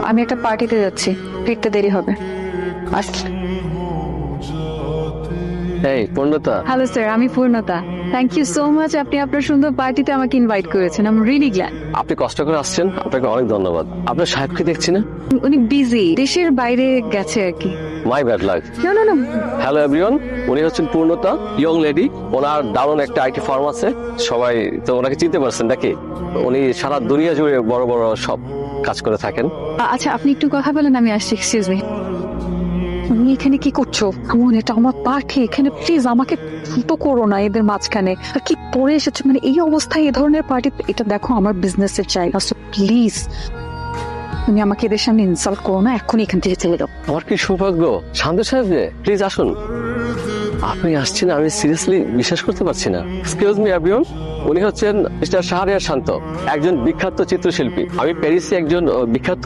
আমি একটা পার্টিতে যাচ্ছি, ফিরতে দেরি হবে। এই পূর্ণতা, হ্যালো স্যার, আমি পূর্ণতা। থ্যাংক ইউ সো মাচ, আপনি আপনার সুন্দর পার্টিতে আমাকে ইনভাইট করেছেন। I am really glad. আপনি কষ্ট করে আসছেন, আপনাকে অনেক ধন্যবাদ। আপনার সাহেবকে দেখছি না। উনি বিজি, দেশের বাইরে গেছে আর কি। My bad luck. না না না, হ্যালো এভরিওয়ান, উনি হচ্ছেন পূর্ণতা, ইয়ং লেডি। ওনার দারুণ একটা আইটি ফার্ম আছে, সবাই তো ওনাকে চিনতে পারছেন নাকি? উনি সারা দুনিয়া জুড়ে বড় বড় সব কাজ করে থাকেন। আচ্ছা আপনি একটু কথা বলেন, আমি আসছি। এক্সকিউজ মি, তুমি এখানে কি করছো? এমন, এটা আমার পার্টি, এখানে প্লিজ আমাকে তো করো না এদের মাঝখানে। আর কি পরে এসেছো, মানে এই অবস্থায় এই ধরনের পার্টি? এটা দেখো আমার বিজনেসের জায়গা, সো প্লিজ তুমি আমাকে এদের সামনে ইনসাল্ট করো না, এখনই এখান থেকে চলে যাও। আমার কি সৌভাগ্য। শান্ত সাহেব যে, প্লিজ আসুন। আপনি আসছেন, আমি সিরিয়াসলি বিশ্বাস করতে পারছি না। এক্সকিউজ মি এভরিওয়ান, উনি হচ্ছেন মিস্টার শাহরিয়ার শান্ত, একজন বিখ্যাত চিত্রশিল্পী। আমি প্যারিসে একজন বিখ্যাত